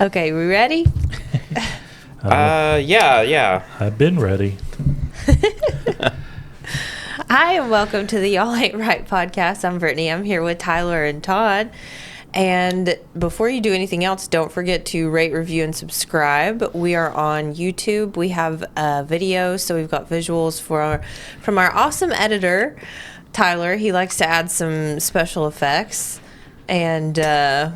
Okay, we ready? Yeah. I've been ready. Hi, and welcome to the Y'all Ain't Right podcast. I'm Brittany. I'm here with Tyler and Todd. And before you do anything else, don't forget to rate, review, and subscribe. We are on YouTube. We have videos, so we've got visuals from our awesome editor, Tyler. He likes to add some special effects. And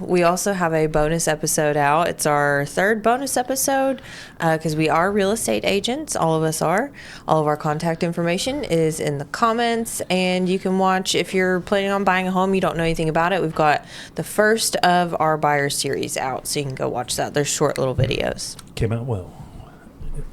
we also have a bonus episode out. It's our third bonus episode because we are real estate agents. All of us are. All of our contact information is in the comments. And you can watch if you're planning on buying a home, you don't know anything about it. We've got the first of our buyer series out, so you can go watch that. They're short little videos. Came out well.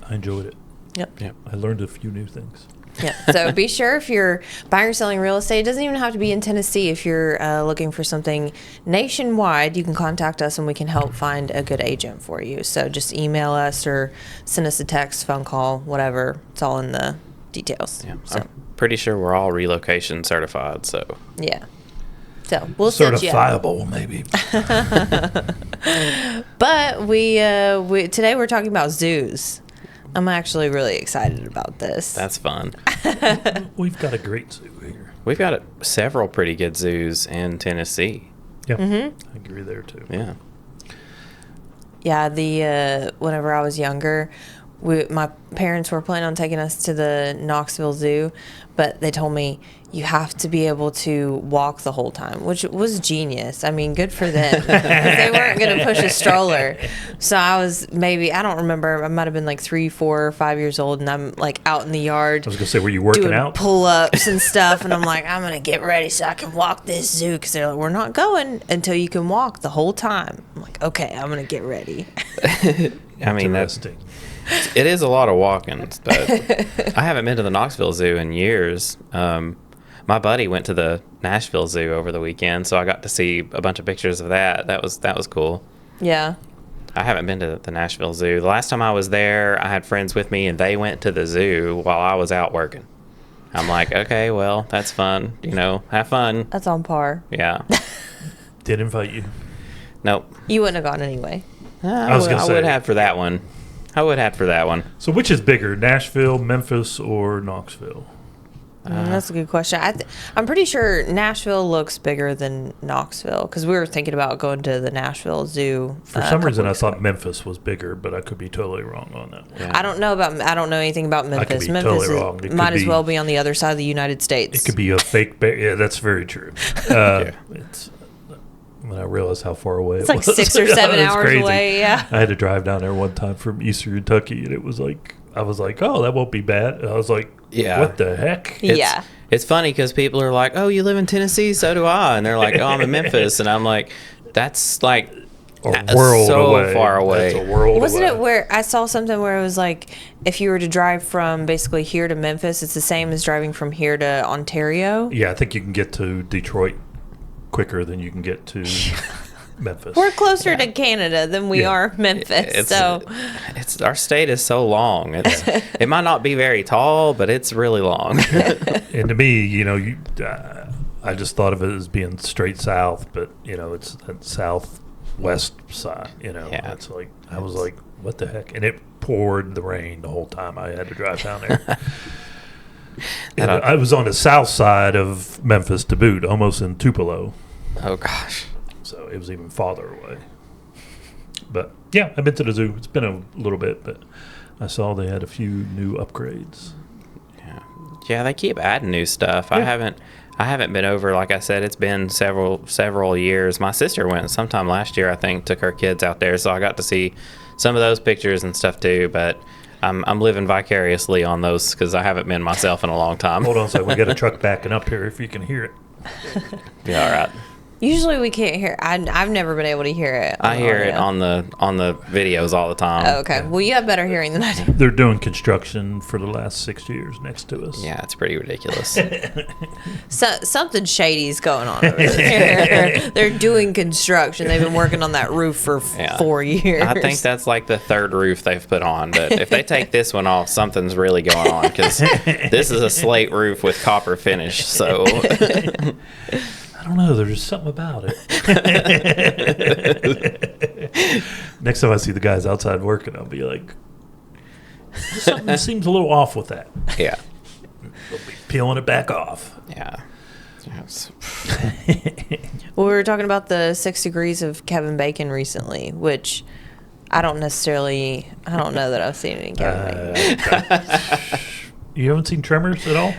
I enjoyed it. Yep. I learned a few new things. Yeah. So be sure if you're buying or selling real estate, it doesn't even have to be in Tennessee. If you're looking for something nationwide, you can contact us and we can help find a good agent for you. So just email us or send us a text, phone call, whatever. It's all in the details. Yeah. So. I'm pretty sure we're all relocation certified, so. Yeah. So we'll send you. Certifiable, maybe. But we today we're talking about zoos. I'm actually really excited about this. That's fun. We've got a great zoo here. We've got several pretty good zoos in Tennessee. Yeah, I agree there too. Yeah. Yeah, whenever I was younger, my parents were planning on taking us to the Knoxville Zoo, but they told me you have to be able to walk the whole time, which was genius. I mean, good for them. 'Cause they weren't going to push a stroller. So I was I don't remember, I might have been like 3, 4, 5 years old, and I'm like out in the yard. I was going to say, were you working doing out? Pull-ups and stuff, and I'm like, I'm going to get ready so I can walk this zoo, because they're like, we're not going until you can walk the whole time. I'm like, okay, I'm going to get ready. I mean, Interesting. it is a lot of walking, but I haven't been to the Knoxville Zoo in years. My buddy went to the Nashville Zoo over the weekend, so I got to see a bunch of pictures of that. That was cool. Yeah. I haven't been to the Nashville Zoo. The last time I was there, I had friends with me, and they went to the zoo while I was out working. I'm like, okay, well, that's fun. Have fun. That's on par. Yeah. Did invite you. Nope. You wouldn't have gone anyway. I would have for that one. So which is bigger, Nashville, Memphis, or Knoxville? That's a good question. I'm pretty sure Nashville looks bigger than Knoxville, because we were thinking about going to the Nashville Zoo. For some reason, I thought Memphis was bigger, but I could be totally wrong on that one. Yeah. I don't know anything about Memphis. I could be Memphis totally wrong. It might could as be- well be on the other side of the United States. It could be a fake bear. Yeah, that's very true. It's when I realized how far away It's it like was. 6 or 7 It's hours crazy. away. Yeah. I had to drive down there one time from Eastern Kentucky, and it was like, I was like, oh, that won't be bad. And I was like, Yeah. what the heck? Yeah. It's funny because people are like, oh, you live in Tennessee? So do I. And they're like, oh, I'm in Memphis. And I'm like, that's like A world so away. far away. That's a world Wasn't away. it where I saw something where it was like, if you were to drive from basically here to Memphis, it's the same as driving from here to Ontario? Yeah, I think you can get to Detroit quicker than you can get to Memphis. We're closer to Canada than we are Memphis. It's our state is so long. It might not be very tall, but it's really long. And to me, I just thought of it as being straight south, but it's that southwest side. Yeah. It's like I was like, what the heck? And it poured the rain the whole time I had to drive down there. And I was on the south side of Memphis to boot, almost in Tupelo. Oh gosh. So it was even farther away. But yeah, I've been to the zoo. It's been a little bit, but I saw they had a few new upgrades. Yeah, they keep adding new stuff. Yeah. I haven't been over. Like I said, it's been several years. My sister went sometime last year, I think, took her kids out there, so I got to see some of those pictures and stuff too. But I'm living vicariously on those because I haven't been myself in a long time. Hold on a second. We got a truck backing up here if you can hear it. Yeah, all right. Usually we can't hear. I've never been able to hear it. I hear it audio. on the videos all the time. Oh, okay. Well, you have better hearing than I do. They're doing construction for the last 6 years next to us. Yeah, it's pretty ridiculous. Something shady's going on over there. They're doing construction. They've been working on that roof for 4 years. I think that's like the third roof they've put on. But if they take this one off, something's really going on because this is a slate roof with copper finish. So I don't know. There's something about it. Next time I see the guys outside working, I'll be like, something seems a little off with that. Yeah. They'll be peeling it back off. Yeah. Yes. Well, we were talking about the 6 degrees of Kevin Bacon recently, which I don't know that I've seen any Kevin Bacon. You haven't seen Tremors at all?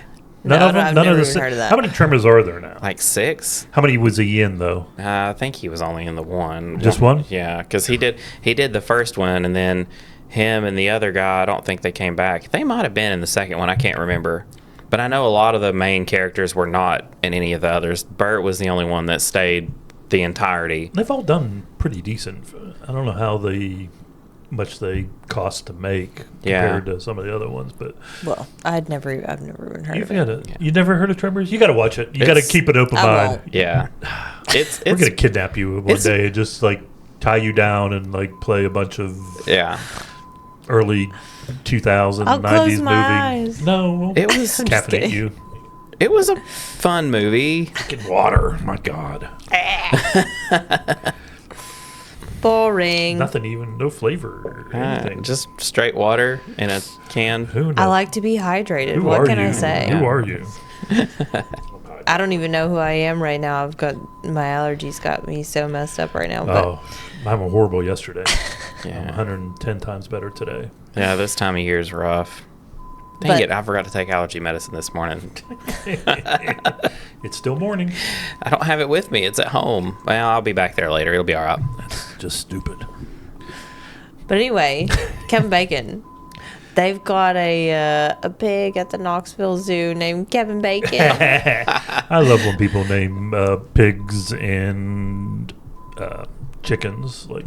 No, None of them? I've None never of the even heard of that. How many Tremors are there now? Like 6? How many was he in, though? I think he was only in the one. Just one? Yeah, because he did the first one, and then him and the other guy, I don't think they came back. They might have been in the second one. I can't remember. But I know a lot of the main characters were not in any of the others. Bert was the only one that stayed the entirety. They've all done pretty decent. I don't know how much they cost to make compared to some of the other ones, but Well, I've never even heard of it. You never heard of Tremors? You got to watch it. You got to keep an open I mind. won't. Yeah. We're gonna kidnap you one day and just like tie you down and like play a bunch of early 2000s, I'll 90s close movie. my eyes. No, It was caffeinate kidding. you. It was a fun movie. Fucking water, my God. Boring. Nothing even, no flavor or anything. Just straight water in a can. Who knows? I like to be hydrated. Who What are can you? I say? Who are you? I don't even know who I am right now. I've got my allergies got me so messed up right now. But Oh, mine were horrible yesterday. I'm Yeah. 110 times better today. Yeah, this time of year is rough. Dang But- it, I forgot to take allergy medicine this morning. It's still morning. I don't have it with me. It's at home. Well, I'll be back there later. It'll be all right. That's just stupid. But anyway, Kevin Bacon. They've got a pig at the Knoxville Zoo named Kevin Bacon. I love when people name pigs and chickens like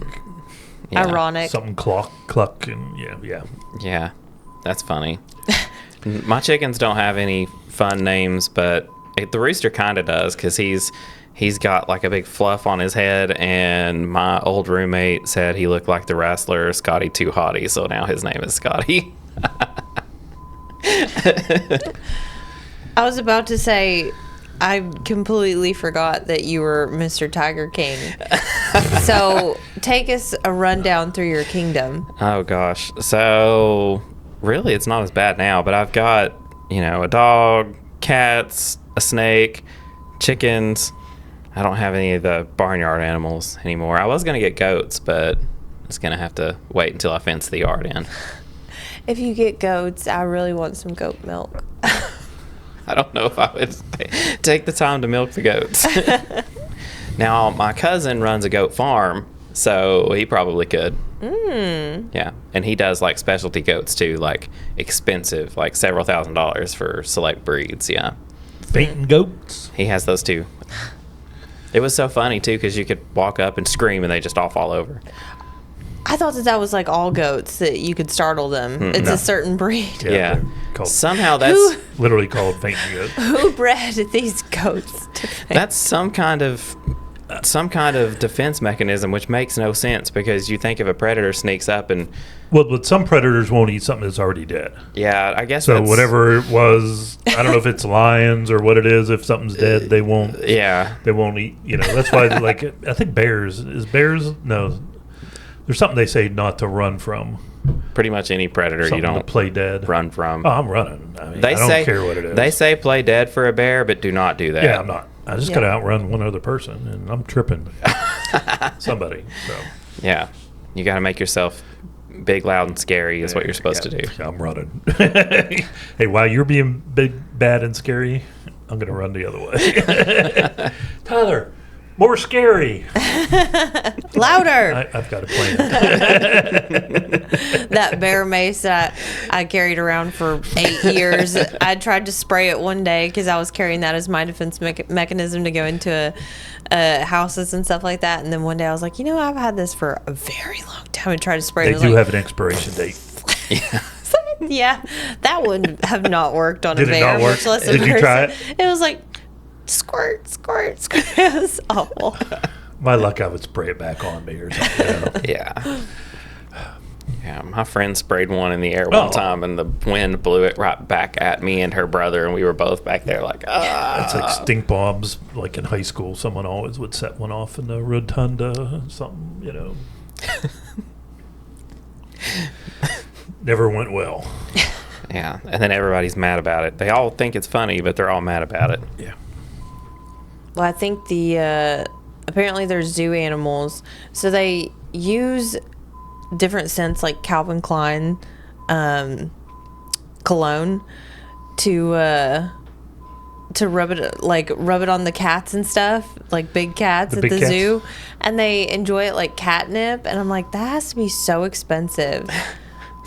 Yeah. Ironic. something cluck and yeah. Yeah, that's funny. My chickens don't have any fun names, but the rooster kind of does because he's got like a big fluff on his head, and my old roommate said he looked like the wrestler Scotty Too Hottie, so now his name is Scotty. I was about to say, I completely forgot that you were Mr. Tiger King. So take us a rundown through your kingdom. Oh gosh. So really it's not as bad now, but I've got, a dog, cats, a snake, chickens. I don't have any of the barnyard animals anymore. I was going to get goats, but I'm just going to have to wait until I fence the yard in. If you get goats, I really want some goat milk. I don't know if I would take the time to milk the goats. Now, my cousin runs a goat farm, so he probably could. Yeah, and he does like specialty goats too, like expensive, like several $1,000s for select breeds. Yeah, Fainting goats. he has those too. It was so funny too because you could walk up and scream and they just all fall over. I thought that was like all goats, that you could startle them. It's No. a certain breed. Yeah. they're called, Somehow that's literally called fainting goats. Who bred these goats to think? that's some kind of defense mechanism, which makes no sense because you think if a predator sneaks up and Well, but some predators won't eat something that's already dead. yeah, I guess So that's, whatever it was, I don't know if it's lions or what it is. If something's dead, they won't. Yeah, They won't eat. That's why. Like I think bears. No. There's something they say not to run from. pretty much any predator Something you to don't play dead. run from. Oh, I'm running. I mean, They I don't say care what it is. They say play dead for a bear, but do not do that. Yeah, I'm not. I just got to Yeah. outrun one other person, and I'm tripping somebody. So Yeah, you got to make yourself big, loud, and scary is what you're supposed to do. I'm running. Hey, while you're being big, bad, and scary, I'm gonna run the other way. Tyler, more scary. Louder! I've got a plan. That bear mace that I carried around for 8 years. I tried to spray it one day because I was carrying that as my defense mechanism to go into houses and stuff like that. And then one day I was like, I've had this for a very long time. And tried to spray it. They It was do like, have an expiration date. yeah, that would have not worked on Did a it bear. not work? Much less a Did you person. try it? It was like squirt, squirt, squirt. It was awful. My luck, I would spray it back on me or something. Yeah. Yeah, my friend sprayed one in the air one Oh. time, and the wind blew it right back at me and her brother, and we were both back there like, It's like stink bombs. Like in high school, someone always would set one off in the rotunda, something. Never went well. Yeah, and then everybody's mad about it. They all think it's funny, but they're all mad about it. Yeah. Well, I think apparently there's zoo animals, so they use different scents like Calvin Klein cologne to rub it on the cats and stuff, like big cats at the zoo, and they enjoy it like catnip. And I'm like, that has to be so expensive.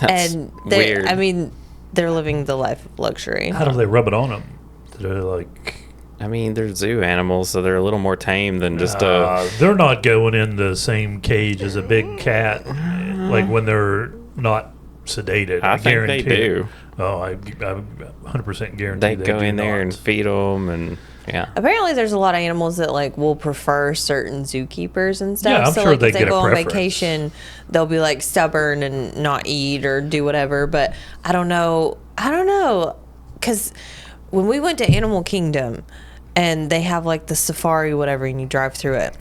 That's weird. I mean, they're living the life of luxury. How do they rub it on them? They're like... I mean, they're zoo animals, so they're a little more tame than just they're not going in the same cage as a big cat, like when they're not sedated. I think they do. Oh, I 100% guarantee they go in there and feed them, and yeah. Apparently, there's a lot of animals that like will prefer certain zookeepers and stuff. Yeah, I'm so sure like they if they get a go on preference. vacation, they'll be like stubborn and not eat or do whatever. But I don't know, because when we went to Animal Kingdom, and they have like the safari, whatever, and you drive through it.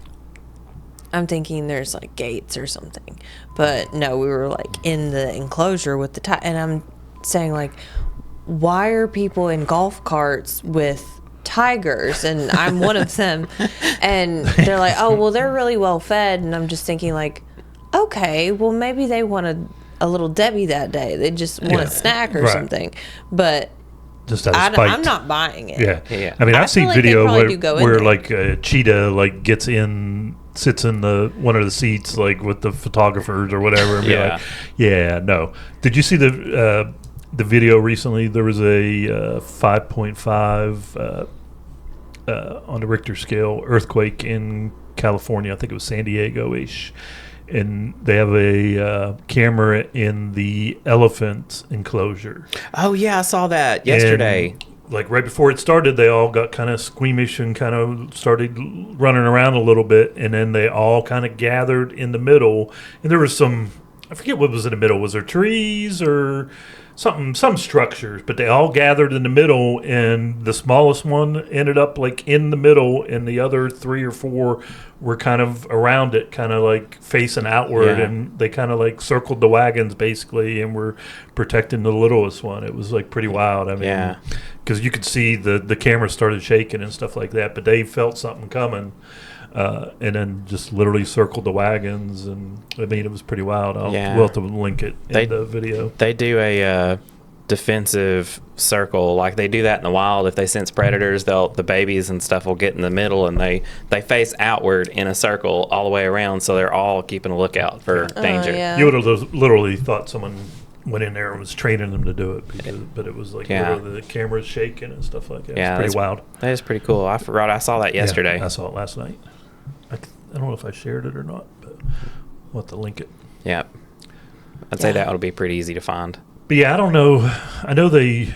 I'm thinking there's like gates or something, but no, we were like in the enclosure with the and I'm saying like, why are people in golf carts with tigers? And I'm one of them, and they're like, oh well, they're really well fed, and I'm just thinking like, okay, well maybe they wanted a little Debbie that day, they just want a snack or something, but. Just out of spite. I'm not buying it. Yeah. I mean, I've seen feel like video they probably do go in where there. like a cheetah like sits in one of the seats like with the photographers or whatever and be Yeah. like, yeah, no. Did you see the video recently? There was a 5.5 on the Richter scale earthquake in California. I think it was San Diego-ish. And they have a camera in the elephant enclosure. Oh yeah, I saw that yesterday. And, like right before it started, they all got kind of squeamish and kind of started running around a little bit, and then they all kind of gathered in the middle. And there was some, I forget what was in the middle. Was there trees or some structures? But they all gathered in the middle, and the smallest one ended up like in the middle, and the other 3 or 4 were kind of around it, kind of like facing outward, and they kind of like circled the wagons basically, and were protecting the littlest one. It was like pretty wild. I mean, because you could see the camera started shaking and stuff like that, but they felt something coming, and then just literally circled the wagons, and I mean, it was pretty wild. We'll have to link it in the video. They do a defensive circle, like they do that in the wild. If they sense predators, the babies and stuff will get in the middle, and they face outward in a circle all the way around, so they're all keeping a lookout for danger. You would have literally thought someone went in there and was training them to do it, but it was like literally the camera's shaking and stuff like that. It's pretty wild. That is pretty cool. I saw that yesterday. I saw it last night. I don't know if I shared it or not, but we'll have to link it. Yeah, I'd say that would be pretty easy to find. But yeah, I don't know. I know they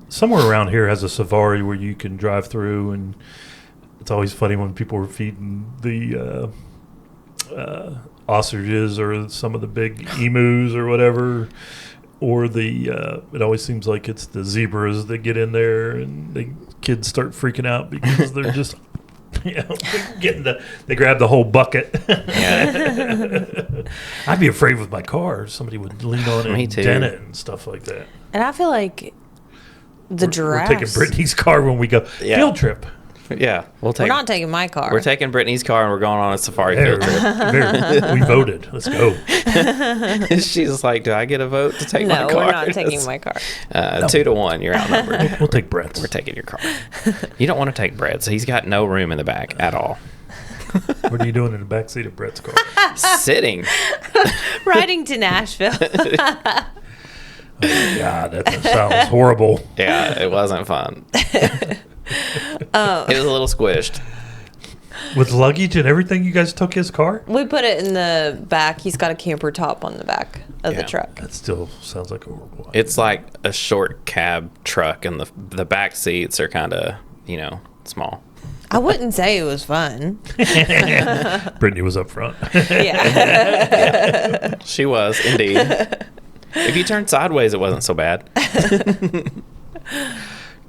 somewhere around here has a safari where you can drive through, and it's always funny when people are feeding the ostriches or some of the big emus or whatever, or it always seems like it's the zebras that get in there, and the kids start freaking out because they're just they grab the whole bucket. I'd be afraid with my car. Somebody would lean on it and dent it and stuff like that. And I feel like giraffes. We're taking Brittany's car when we go field trip. Yeah, we're not taking my car. We're taking Brittany's car, and we're going on a safari field trip. We voted. Let's go. She's like, do I get a vote to take my car? No, we're not taking my car. 2-1, you're outnumbered. We'll take Brett's. We're taking your car. You don't want to take Brett's. He's got no room in the back at all. What are you doing in the back seat of Brett's car? Sitting. Riding to Nashville. Oh my God, that sounds horrible. Yeah, it wasn't fun. It was a little squished. With luggage and everything, you guys took his car? We put it in the back. He's got a camper top on the back of the truck. That still sounds like a horrible idea. It's like a short cab truck, and the back seats are kind of, small. I wouldn't say it was fun. Brittany was up front. Yeah. She was, indeed. If you turned sideways, it wasn't so bad.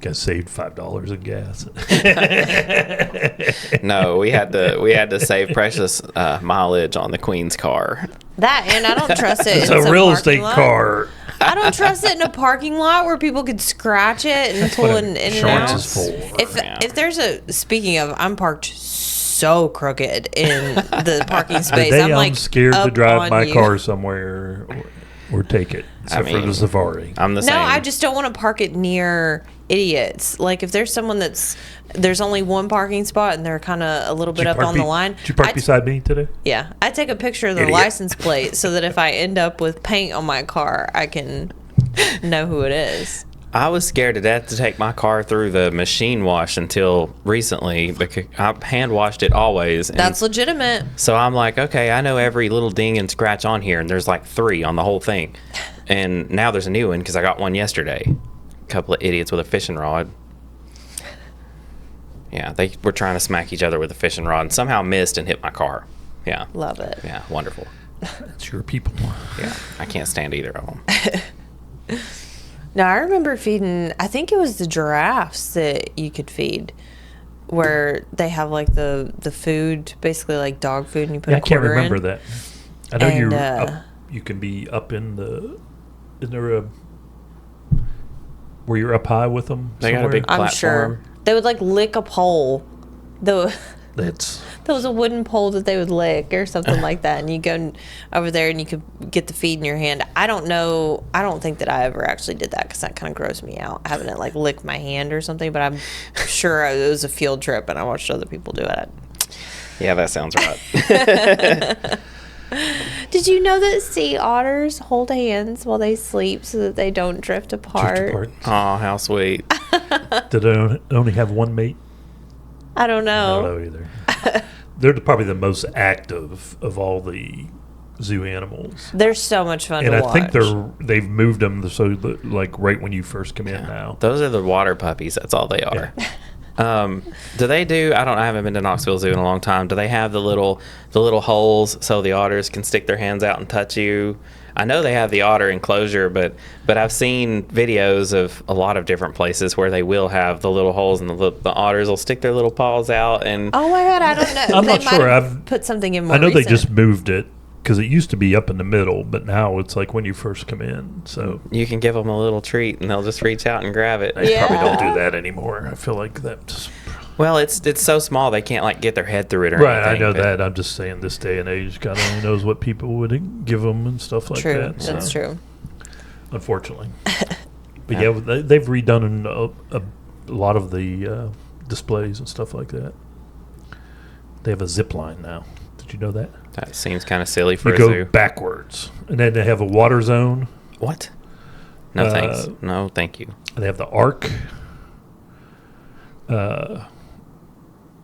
guys saved $5 in gas. No, we had to save precious mileage on the Queen's car. That, and I don't trust it. It's in a some real parking estate lot. car. I don't trust it in a parking lot where people could scratch it and pull in and Insurance out. is for. If there's speaking of, I'm parked so crooked in the parking The space. day I'm like scared to up drive on my you. car somewhere or take it, except for mean, the Safari. I'm the No, same. I just don't want to park it near idiots. Like if there's someone there's only one parking spot and they're kind of a little bit up on the line. Did you park beside me today? Yeah, I take a picture of the Idiot. license plate so that if I end up with paint on my car, I can know who it is. I was scared to death to take my car through the machine wash until recently because I hand washed it always. And That's legitimate. so I'm like, okay, I know every little ding and scratch on here, and there's like 3 on the whole thing. And now there's a new one because I got one yesterday. A couple of idiots with a fishing rod. Yeah, they were trying to smack each other with a fishing rod and somehow missed and hit my car. Yeah. Love it. Yeah, wonderful. It's your people. Yeah, I can't stand either of them. Now, I remember feeding, I think it was the giraffes that you could feed, where they have like the food, basically like dog food, and you put Yeah, a I can't quarter remember in. that. I know And, you're up, you can be up in the. Isn't there a where you're up high with them? They got a big I'm platform. sure. They would like lick a pole. That's There was a wooden pole that they would lick or something like that. And you go over there and you could get the feed in your hand. I don't know. I don't think that I ever actually did that because that kind of grossed me out, having it like lick my hand or something. But I'm sure it was a field trip and I watched other people do it. Yeah, that sounds right. Did you know that sea otters hold hands while they sleep so that they don't drift apart? drift apart. Oh, how sweet. Did they only have one mate? I don't I know. don't know either. They're probably the most active of all the zoo animals. They're so much fun And to I watch. think they've moved them so that, like right when you first come in now. Those are the water puppies. That's all they are. Do they do? I haven't been to Knoxville Zoo in a long time. Do they have the little holes so the otters can stick their hands out and touch you? I know they have the otter enclosure, but I've seen videos of a lot of different places where they will have the little holes and the otters will stick their little paws out and. Oh my God, I don't know. I'm They not might sure. have put something in more I know they recent. just moved it because it used to be up in the middle, but now it's like when you first come in. So You can give them a little treat and they'll just reach out and grab it. they probably don't Yeah. do that anymore. I feel like that's Well, it's so small they can't like get their head through it or right. anything. I know but- that. I'm just saying this day and age, God only knows what people would give them and stuff like True, that. that's so, true. Unfortunately, but yeah, they've redone a lot of the displays and stuff like that. They have a zip line now. Did you know that? That seems kind of silly for You a go zoo. backwards, and then they have a water zone. What? No thanks. Uh, No, thank you. And they have the Ark.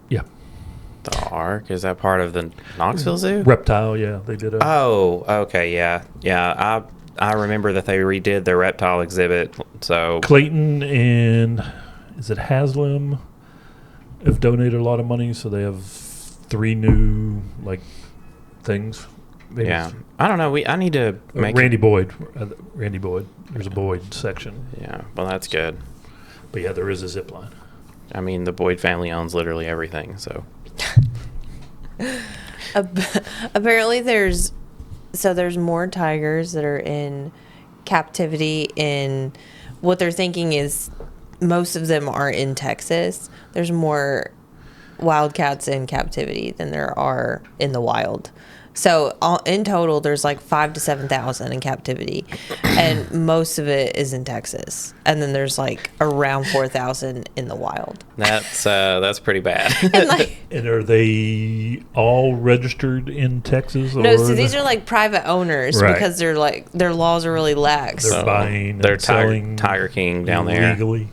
Yeah, The Ark, is that part of the Knoxville Zoo? reptile. Yeah, they did a. Oh, okay, yeah. I remember that they redid their reptile exhibit. So Clayton and is it Haslam have donated a lot of money, so they have 3 new things. Maybe yeah, I don't know. I need to make. Randy Boyd. Randy Boyd. There's a Boyd section, Yeah, well, that's good. but yeah, there is a zip line. I mean, the Boyd family owns literally everything. So Apparently there's more tigers that are in captivity in what they're thinking is most of them are in Texas. There's more wildcats in captivity than there are in the wild. So in total, there's like 5,000 to 7,000 in captivity, and most of it is in Texas. And then there's like around 4,000 in the wild. that's pretty bad. And like, And are they all registered in Texas? no, or so these are like private owners Right. because they're like their laws are really lax. They're buying They're and selling Tiger King down there. illegally.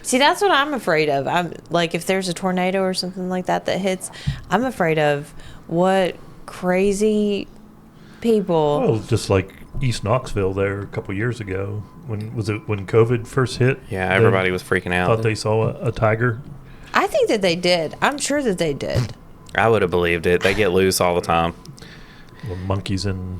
See, that's what I'm afraid of. I'm like, if there's a tornado or something like that hits, I'm afraid of what crazy people. Well, just like East Knoxville there a couple years ago. When COVID first hit? Yeah, they everybody was freaking out. thought they saw a tiger. I think that they did. I'm sure that they did. I would have believed it. They get loose all the time. The monkeys in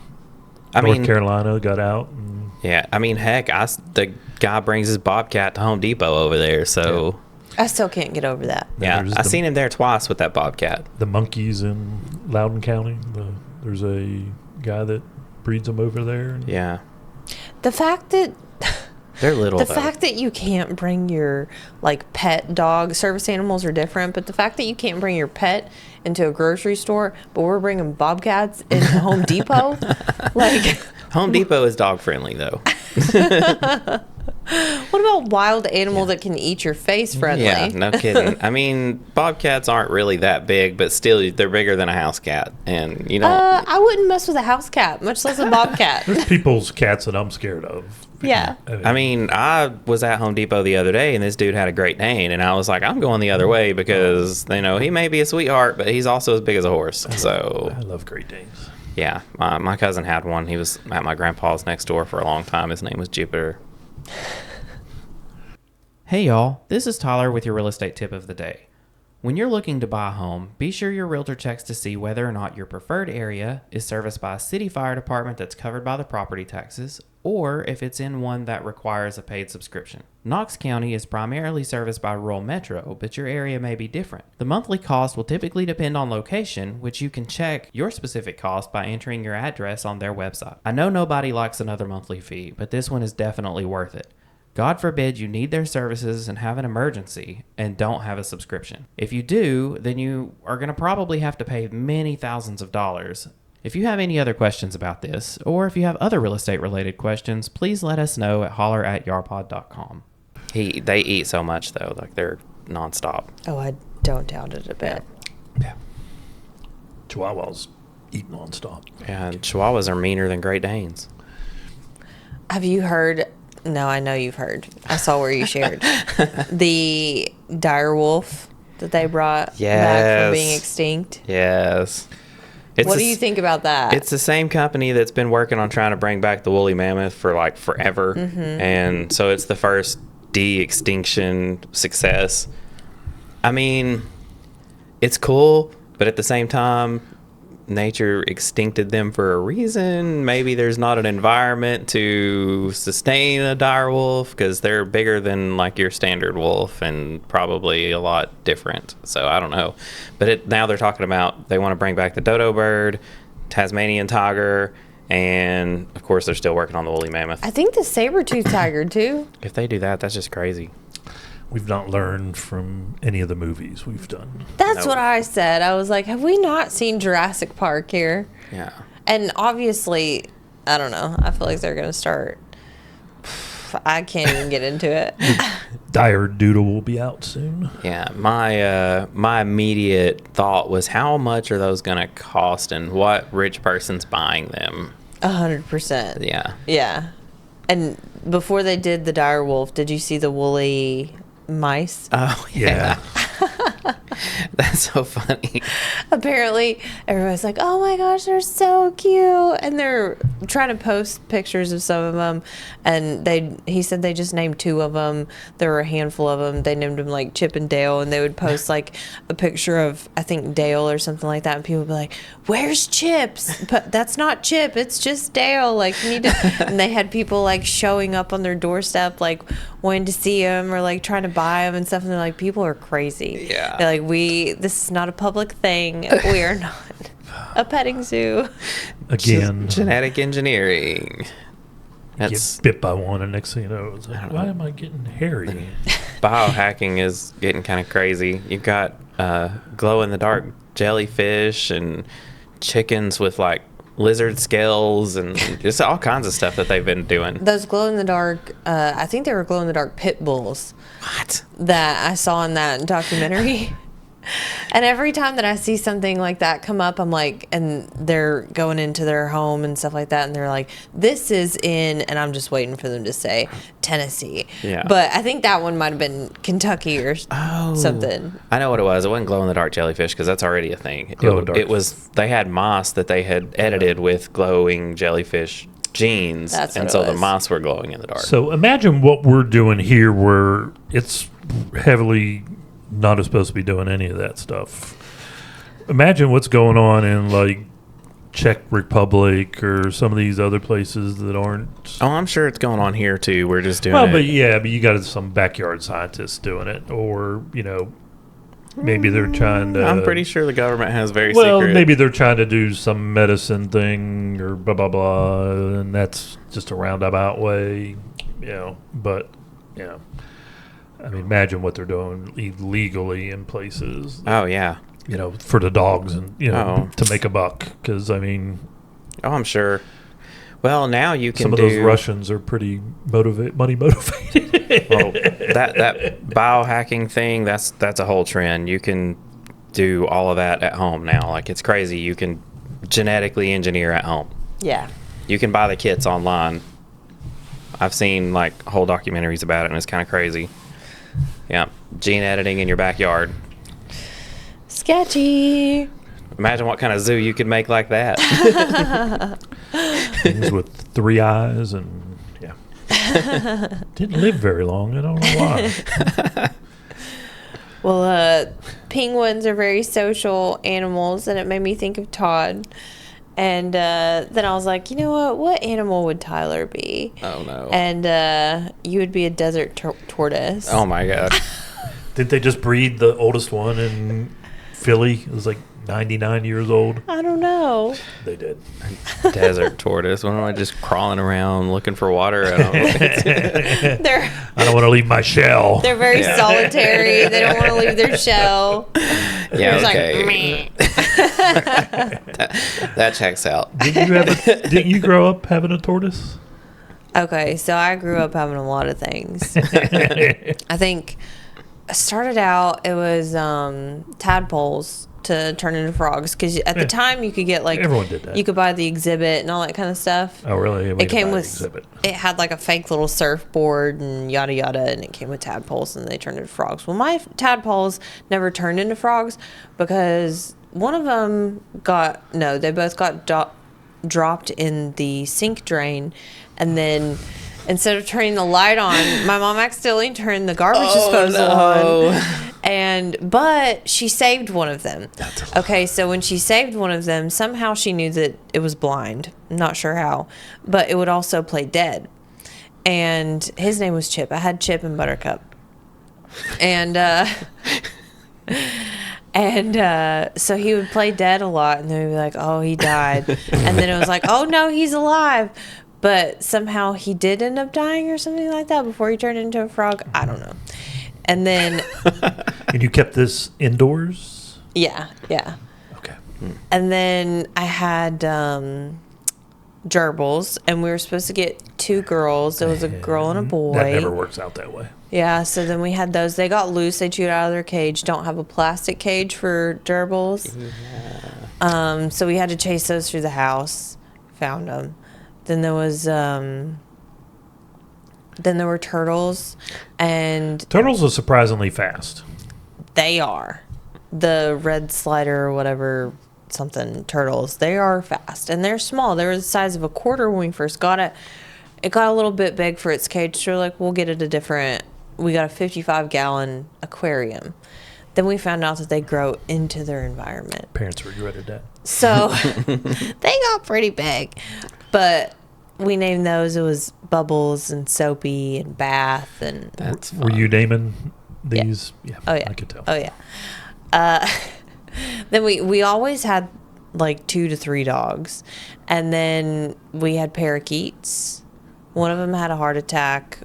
I North mean, Carolina got out. And yeah. I mean, heck, the guy brings his bobcat to Home Depot over there. So I still can't get over that. yeah, I seen him there twice with that bobcat. The monkeys in Loudoun County. There's a guy that breeds them over there. Yeah, The fact that they're little. the fact that you can't bring your like pet dog, service animals are different, but the fact that you can't bring your pet into a grocery store, but we're bringing bobcats into Home Depot, like Home Depot is dog friendly though. what about wild animal that can eat your face friendly? Yeah, no kidding. I mean, bobcats aren't really that big, but still, they're bigger than a house cat, and you know. I wouldn't mess with a house cat, much less a bobcat. There's people's cats that I'm scared of. Yeah. I mean, I was at Home Depot the other day, and this dude had a Great Dane, and I was like, I'm going the other way because you know he may be a sweetheart, but he's also as big as a horse. So I love Great Danes. yeah, my cousin had one. He was at my grandpa's next door for a long time. His name was Jupiter. Hey y'all, this is Tyler with your real estate tip of the day. When you're looking to buy a home, be sure your realtor checks to see whether or not your preferred area is serviced by a city fire department that's covered by the property taxes, or if it's in one that requires a paid subscription. Knox County is primarily serviced by rural metro, but your area may be different. The monthly cost will typically depend on location, which you can check your specific cost by entering your address on their website. I know nobody likes another monthly fee, but this one is definitely worth it. God forbid you need their services and have an emergency and don't have a subscription. If you do, then you are going to probably have to pay many thousands of dollars. If you have any other questions about this, or if you have other real estate related questions, please let us know at holler@yarpod.com. They eat so much though, like they're nonstop. Oh, I don't doubt it a bit. Yeah. Chihuahuas eat nonstop. Yeah, and Chihuahuas are meaner than Great Danes. Have you heard? No, I know you've heard. I saw where you shared the dire wolf that they brought back from being extinct. Yes. What do you think about that? It's the same company that's been working on trying to bring back the woolly mammoth for like forever. Mm-hmm. And so it's the first de-extinction success. I mean, it's cool, but at the same time, nature extincted them for a reason. Maybe there's not an environment to sustain a dire wolf because they're bigger than like your standard wolf and probably a lot different. So I don't know. But now they're talking about they want to bring back the dodo bird, Tasmanian tiger, and of course they're still working on the woolly mammoth. I think the saber-toothed tiger too. If they do that, that's just crazy. We've not learned from any of the movies we've done. That's Nope. what I said. I was like, have we not seen Jurassic Park here? Yeah. And obviously, I don't know. I feel like they're going to start. I can't even get into it. Dire Doodle will be out soon. Yeah, my immediate thought was how much are those going to cost and what rich person's buying them? 100%. Yeah. Yeah. And before they did the dire wolf, did you see the woolly mice? Oh, yeah. That's so funny. Apparently, everybody's like, oh my gosh, they're so cute. And they're trying to post pictures of some of them. And he said they just named 2 of them. There were a handful of them. They named them like Chip and Dale. And they would post like a picture of, I think, Dale or something like that. And people would be like, where's Chips? But that's not Chip. It's just Dale. Like, you need to. And they had people like showing up on their doorstep, like wanting to see them or like trying to buy them and stuff. And they're like, people are crazy. Yeah. They're like, this is not a public thing. We are not a petting zoo. Again, Genetic engineering. get That's bit by one, and next thing you know, it's like, why am I getting hairy? biohacking is getting kind of crazy. You've got glow in the dark jellyfish and chickens with like lizard scales and just all kinds of stuff that they've been doing. Those glow in the dark, I think they were glow in the dark pit bulls What? that I saw in that documentary. And every time that I see something like that come up, I'm like, and they're going into their home and stuff like that, and they're like, this is in, and I'm just waiting for them to say Tennessee. Yeah. But I think that one might have been Kentucky or something. I know what it was. It wasn't glow in the dark jellyfish because that's already a thing. Glow-in-the-dark. It was, they had moss that they had edited with glowing jellyfish genes. That's what and it so the was. moss were glowing in the dark. So imagine what we're doing here, where it's heavily not supposed to be doing any of that stuff. Imagine what's going on in like Czech Republic or some of these other places that aren't. Oh, I'm sure it's going on here too. We're just doing Well, it. but you got some backyard scientists doing it, or maybe they're trying to. I'm pretty sure the government has very Well, secret. maybe they're trying to do some medicine thing or blah blah blah, and that's just a roundabout way, But I mean, imagine what they're doing illegally in places. Oh yeah. For the dogs and Oh. to make a buck. Because I mean, I'm sure. Well, now you can some of those Russians are pretty money motivated. Well, that biohacking thing, that's a whole trend. You can do all of that at home now. Like, it's crazy. You can genetically engineer at home. Yeah. You can buy the kits online. I've seen like whole documentaries about it, and it's kind of crazy. Yeah, gene editing in your backyard. Sketchy. Imagine what kind of zoo you could make like that. Things with 3 eyes and didn't live very long. I don't know why. Well, penguins are very social animals, and it made me think of Todd. And then I was like, you know what? What animal would Tyler be? Oh no. And you would be a desert tortoise. Oh my god. Didn't they just breed the oldest one in Philly? It was like 99 years old. I don't know. They did. Desert tortoise. What am I just crawling around looking for water? I don't know. I don't want to leave my shell. They're very solitary. They don't want to leave their shell. Yeah, It's okay. that checks out. Didn't you grow up having a tortoise? Okay, so I grew up having a lot of things. I think I started out, it was tadpoles to turn into frogs, because at the time you could get like, everyone did that. you could buy the exhibit and all that kind of stuff. Oh, really? We It came didn't buy with the exhibit. it had like a fake little surfboard and yada yada, and it came with tadpoles and they turned into frogs. Well, my tadpoles never turned into frogs because one of them they both got dropped in the sink drain, and then instead of turning the light on, my mom accidentally turned the garbage disposal on. But she saved one of them. Okay, so when she saved one of them, somehow she knew that it was blind. I'm not sure how, but it would also play dead. And his name was Chip. I had Chip and Buttercup. And so he would play dead a lot, and then we'd be like, oh, he died. And then it was like, oh, no, he's alive. But somehow he did end up dying or something like that before he turned into a frog. I don't know. And then... And you kept this indoors? Yeah. Okay. And then I had gerbils, and we were supposed to get 2 girls. There was a girl and a boy. That never works out that way. Yeah, so then we had those. They got loose. They chewed out of their cage. Don't have a plastic cage for gerbils. Yeah. So we had to chase those through the house. Found them. Then there was... Then there were turtles, and... Turtles are surprisingly fast. They are. The red slider or whatever, something, turtles, they are fast. And they're small. They were the size of a quarter when we first got it. It got a little bit big for its cage, so we're like, we'll get it we got a 55-gallon aquarium. Then we found out that they grow into their environment. Parents regretted that. So they got pretty big. But... we named those. It was Bubbles and Soapy and Bath, and That's fun. Were you naming these? Yeah. Oh yeah. I could tell. Oh yeah. Then we always had like 2 to 3 dogs, and then we had parakeets. One of them had a heart attack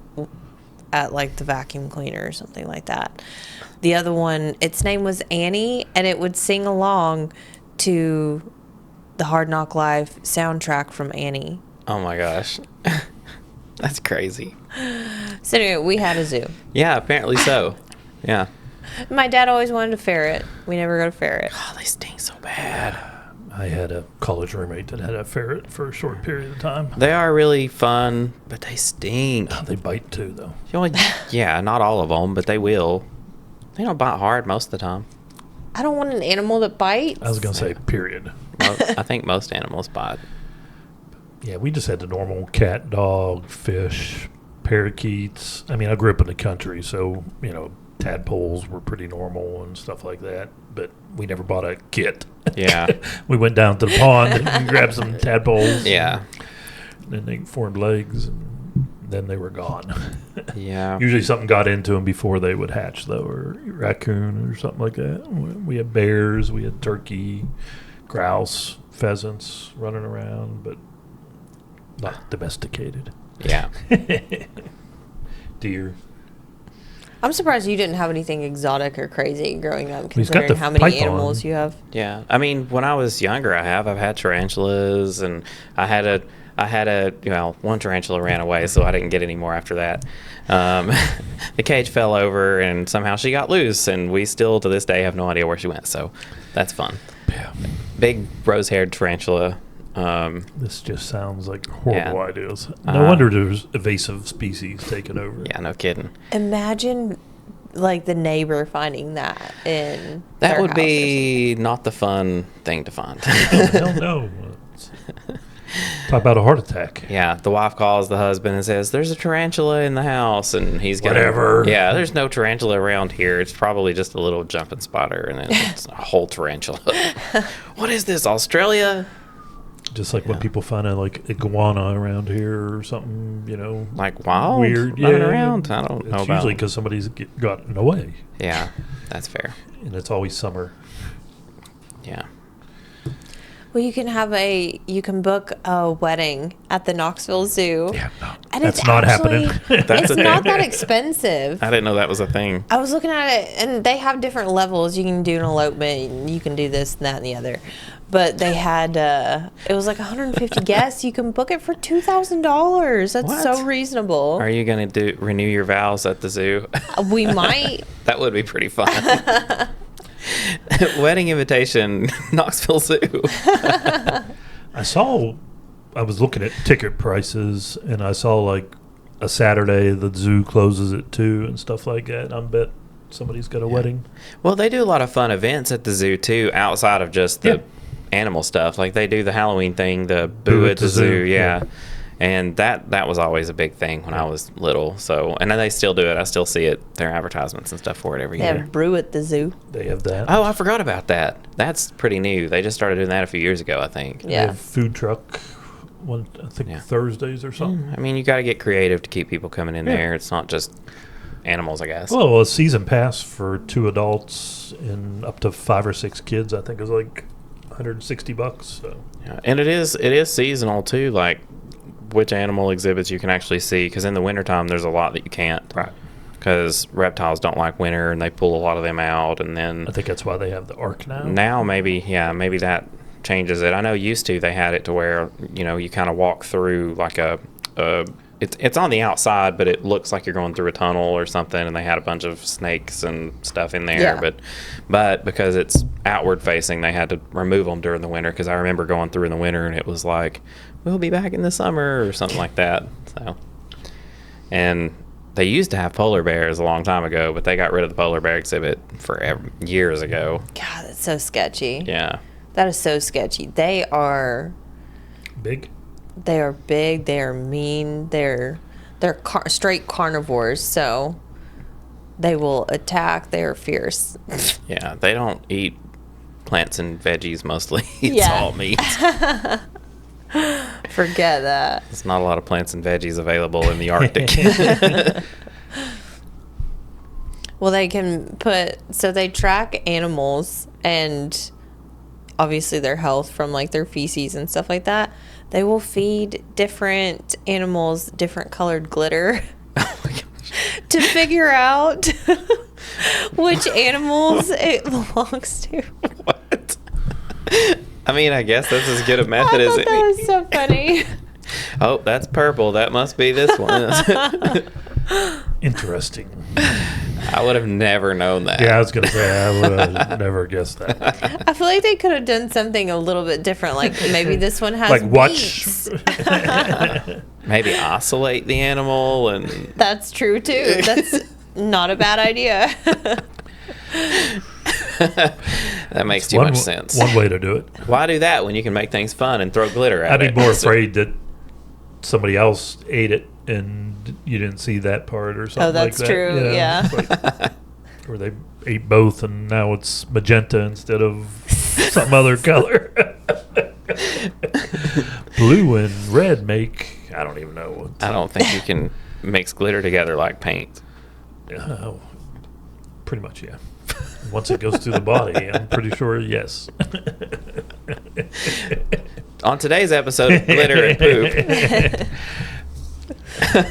at like the vacuum cleaner or something like that. The other one, its name was Annie, and it would sing along to the Hard Knock Life soundtrack from Annie. Oh my gosh. That's crazy. So anyway, we had a zoo. Yeah, apparently so. Yeah. My dad always wanted a ferret. We never got a ferret. Oh, they stink so bad. I had a college roommate that had a ferret for a short period of time. They are really fun, but they stink. They bite too, though. Yeah, not all of them, but they will. They don't bite hard most of the time. I don't want an animal that bites. I was going to say period. I think most animals bite. Yeah, we just had the normal cat, dog, fish, parakeets. I mean, I grew up in the country, so, tadpoles were pretty normal and stuff like that. But we never bought a kit. Yeah. We went down to the pond and grabbed some tadpoles. Yeah. And then they formed legs, and then they were gone. Yeah. Usually something got into them before they would hatch, though, or raccoon or something like that. We had bears, we had turkey, grouse, pheasants running around, but not domesticated. Yeah. Deer. I'm surprised you didn't have anything exotic or crazy growing up, He's got considering the how many python. animals you have. Yeah. I mean, when I was younger, I've had tarantulas, and I had a one tarantula ran away, so I didn't get any more after that. The cage fell over, and somehow she got loose, and we still to this day have no idea where she went. So that's fun. Yeah. Big rose-haired tarantula. This just sounds like horrible Yeah. ideas. No wonder there's invasive species taking over. Yeah, no kidding. Imagine, like, the neighbor finding that in That their would house be not the fun thing to find. Hell no. Talk about a heart attack. Yeah, the wife calls the husband and says, "There's a tarantula in the house," and he's gonna. Whatever. Yeah, there's no tarantula around here. It's probably just a little jumping spider, and then it's a whole tarantula. What is this, Australia? Just like when people find a like iguana around here or something, Like wild, weird, running around. I don't know It's about. usually because somebody's gotten away, Yeah, that's fair. and it's always summer. Yeah. Well, you can book a wedding at the Knoxville Zoo. Yeah, no, And that's it's not actually- happening. That's It's a not thing. that expensive. I didn't know that was a thing. I was looking at it, and they have different levels. You can do an elopement, and you can do this and that and the other. But they had, it was like 150 guests. You can book it for $2,000. That's What? so reasonable. Are you gonna renew your vows at the zoo? We might. That would be pretty fun. Wedding invitation, Knoxville Zoo. I was looking at ticket prices, and I saw like a Saturday the zoo closes at 2 and stuff like that. I bet somebody's got a wedding. Well, they do a lot of fun events at the zoo too, outside of just the Yeah. animal stuff. Like they do the Halloween thing, the Boo at the Zoo, yeah. yeah. And that was always a big thing when I was little. So, and then they still do it. I still see it, their advertisements and stuff for it every They year. have brew at the zoo. They have that. Oh, I forgot about that. That's pretty new. They just started doing that a few years ago, I think. They Yeah. have food truck I think Yeah. Thursdays or something. I mean, you got to get creative to keep people coming in Yeah. there. It's not just animals, I guess. Well, a season pass for 2 adults and up to 5 or 6 kids, I think, is like $160. So Yeah. And it is seasonal too, like which animal exhibits you can actually see, because in the wintertime there's a lot that you can't, right. because reptiles don't like winter and they pull a lot of them out. And then I think that's why they have the arc now. now maybe that changes it. I know used to they had it to where you kind of walk through like it's on the outside, but it looks like you're going through a tunnel or something, and they had a bunch of snakes and stuff in there. Yeah. But because it's outward facing, they had to remove them during the winter, because I remember going through in the winter and it was like, we'll be back in the summer or something like that. So, and they used to have polar bears a long time ago, but they got rid of the polar bear exhibit years ago. God, that's so sketchy. Yeah. That is so sketchy. They are Big. big. They are mean. They're straight carnivores. So they will attack. They are fierce. Yeah, they don't eat plants and veggies mostly. It's Yeah. all meat. Forget that. There's not a lot of plants and veggies available in the Arctic. Well, they track animals and obviously their health from like their feces and stuff like that. They will feed different animals different colored glitter to figure out which animals it belongs to. What? I mean, I guess that's as good a method I as thought that was so funny. Oh, that's purple. That must be this one. Interesting. I would have never known that. Yeah, I was going to say, I would have never guessed that. I feel like they could have done something a little bit different. Like maybe this one has Like watch. beaks. Maybe oscillate the animal and That's true too. That's not a bad idea. that makes too much sense. One way to do it. Why do that when you can make things fun and throw glitter at I'd it? be more afraid that somebody else ate it and you didn't see that part or something like that. that's true, yeah. It's like, Or they ate both, and now it's magenta instead of some other color. Blue and red make, I don't even know what. I don't think you can mix glitter together like paint. Pretty much, yeah. Once it goes through the body, I'm pretty sure, yes. On today's episode of Glitter and Poop.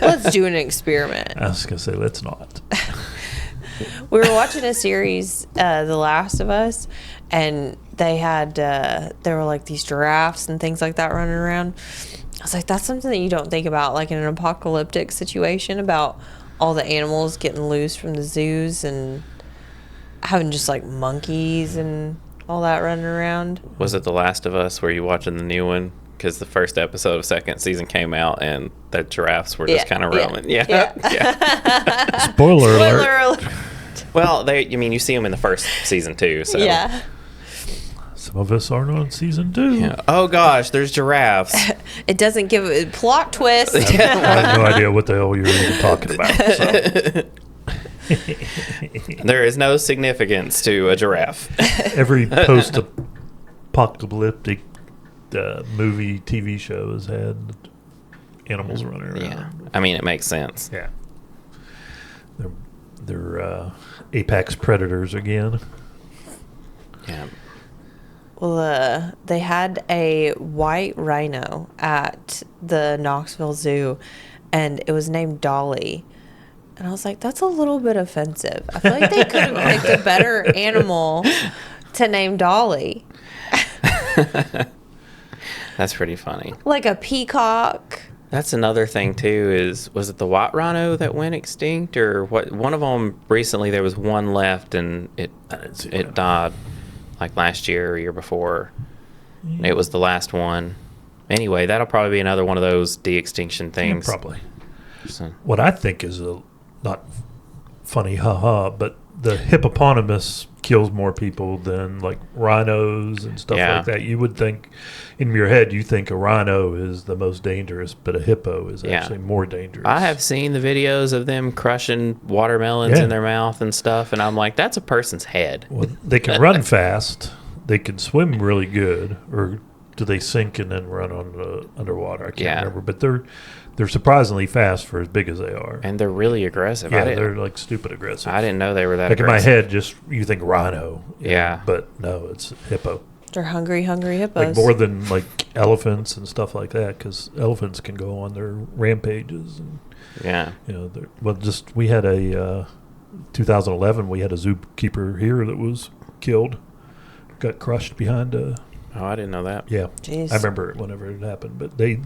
Let's do an experiment. I was going to say, let's not. We were watching a series, The Last of Us, and they had, there were like these giraffes and things like that running around. I was like, that's something that you don't think about, like in an apocalyptic situation, about all the animals getting loose from the zoos and having just like monkeys and all that running around. Was it The Last of Us? Were you watching the new one? Because the first episode of second season came out and the giraffes were just kind of roaming. Yeah. Spoiler alert. Well, you see them in the first season too. So. Yeah. Some of us aren't on season 2. Yeah. Oh gosh, there's giraffes. It doesn't give a plot twist. I have no idea what the hell you're even talking about. So. There is no significance to a giraffe. Every post-apocalyptic movie, TV show has had animals running around. Yeah, I mean it makes sense. Yeah, they're apex predators again. Yeah. Well, they had a white rhino at the Knoxville Zoo, and it was named Dolly. And I was like, that's a little bit offensive. I feel like they could have picked a better animal to name Dolly. That's pretty funny. Like a peacock. That's another thing too. Was it the white rhino that went extinct, or what? One of them recently. There was one left, and it died like last year or year before. Yeah. It was the last one. Anyway, that'll probably be another one of those de-extinction things. Yeah, probably. So. What I think is not funny, but the hippopotamus kills more people than like rhinos and stuff like that. You would think, in your head, you think a rhino is the most dangerous, but a hippo is actually more dangerous. I have seen the videos of them crushing watermelons in their mouth and stuff, and I'm like, that's a person's head. Well, they can run fast. They can swim really good, or do they sink and then run underwater? I can't remember, but they're surprisingly fast for as big as they are. And they're really aggressive. Yeah, they're like stupid aggressive. I didn't know they were that like aggressive. in my head, just you think rhino. Yeah. But no, it's hippo. They're hungry hippos. Like more than like elephants and stuff like that, because elephants can go on their rampages. And, we had a 2011, we had a zookeeper here that was killed, got crushed behind a... Oh, I didn't know that. Yeah. Jeez. I remember it whenever it happened. But they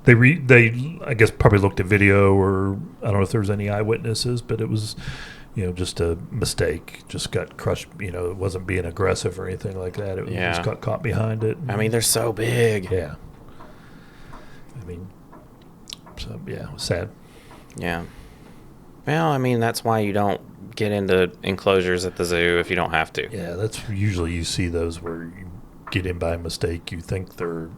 I guess probably looked at video, or I don't know if there was any eyewitnesses, but it was, just a mistake. Just got crushed. It wasn't being aggressive or anything like that. It just got caught behind it. I mean, they're so big. Yeah. So yeah, it was sad. Yeah. Well, that's why you don't get into enclosures at the zoo if you don't have to. Yeah, that's usually you see those where you get in by mistake. You think they're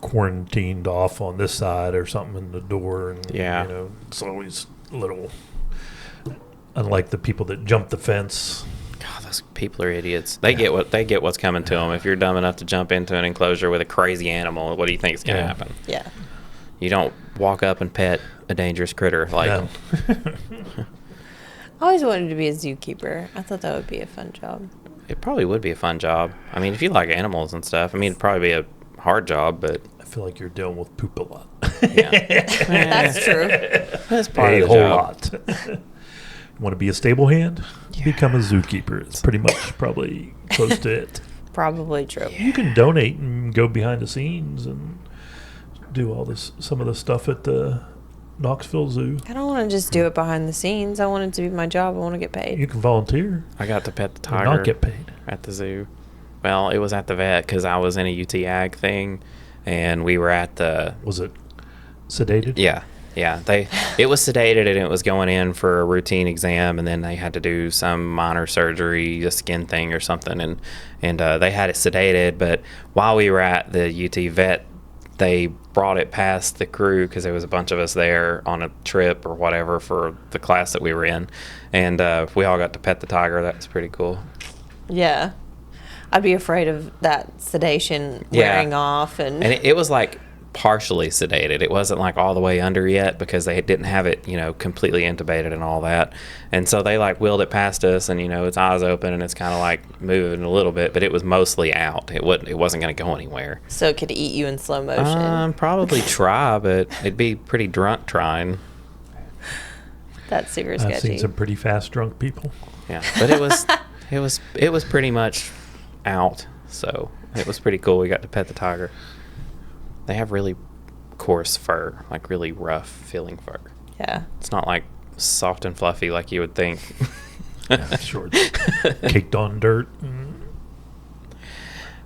quarantined off on this side or something in the door, and it's always a little unlike the people that jump the fence. God, those people are idiots. They get what's coming to them. If you're dumb enough to jump into an enclosure with a crazy animal, what do you think is going to happen? Yeah. You don't walk up and pet a dangerous critter like No. I always wanted to be a zookeeper. I thought that would be a fun job. It probably would be a fun job. If you like animals and stuff, it'd probably be a hard job, but... I feel like you're dealing with poop a lot. Yeah. That's true. That's part of the whole job. lot. You want to be a stable hand? Yeah. Become a zookeeper. It's pretty much probably close to it. Probably true. You can donate and go behind the scenes and do some of the stuff at the Knoxville Zoo. I don't want to just do it behind the scenes. I want it to be my job. I want to get paid. You can volunteer. I got to pet the And tiger. not get paid. At the zoo. Well, it was at the vet because I was in a UT Ag thing, and we were at the... Was it sedated? Yeah. It was sedated, and it was going in for a routine exam, and then they had to do some minor surgery, a skin thing or something, and they had it sedated. But while we were at the UT vet they brought it past the crew because there was a bunch of us there on a trip or whatever for the class that we were in. And we all got to pet the tiger. That was pretty cool. Yeah. I'd be afraid of that sedation wearing off. And it was like partially sedated. It wasn't like all the way under yet because they didn't have it, completely intubated and all that. And so they like wheeled it past us, and its eyes open and it's kind of like moving a little bit, but it was mostly out. It wasn't going to go anywhere. So it could eat you in slow motion. Probably try, but it'd be pretty drunk trying. That's super sketchy. I've seen some pretty fast drunk people. Yeah, but it was pretty much out, so it was pretty cool. We got to pet the tiger. They have really coarse fur, like really rough feeling fur. Yeah. It's not like soft and fluffy like you would think. Yeah, sure. Caked on dirt.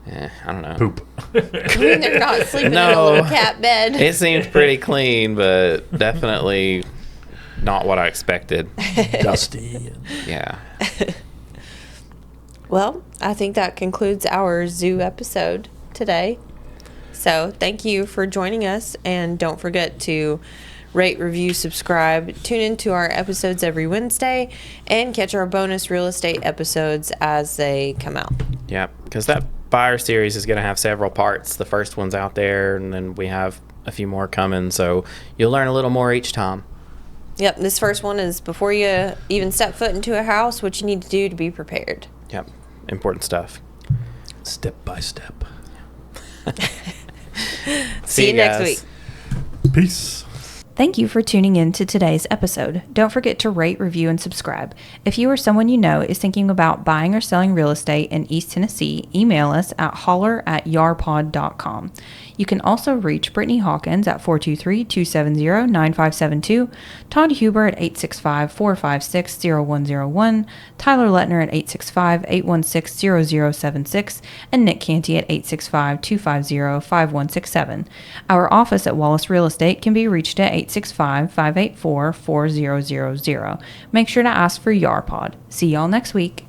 I don't know. Poop. I mean, they're not sleeping in a little cat bed. It seems pretty clean, but definitely not what I expected. Dusty. Yeah. Well, I think that concludes our zoo episode today. So thank you for joining us, and don't forget to rate, review, subscribe, tune into our episodes every Wednesday, and catch our bonus real estate episodes as they come out. Yeah, because that buyer series is going to have several parts. The first one's out there, and then we have a few more coming, so you'll learn a little more each time. Yep, this first one is before you even step foot into a house, what you need to do to be prepared. Yep, important stuff. Step by step. See you next week. Peace. Thank you for tuning in to today's episode. Don't forget to rate, review, and subscribe. If you or someone you know is thinking about buying or selling real estate in East Tennessee, email us at holler@yarpod.com. You can also reach Brittany Hawkins at 423-270-9572, Todd Huber at 865-456-0101, Tyler Letner at 865-816-0076, and Nick Cantey at 865-250-5167. Our office at Wallace Real Estate can be reached at 865-584-4000. Make sure to ask for YARPod. See y'all next week.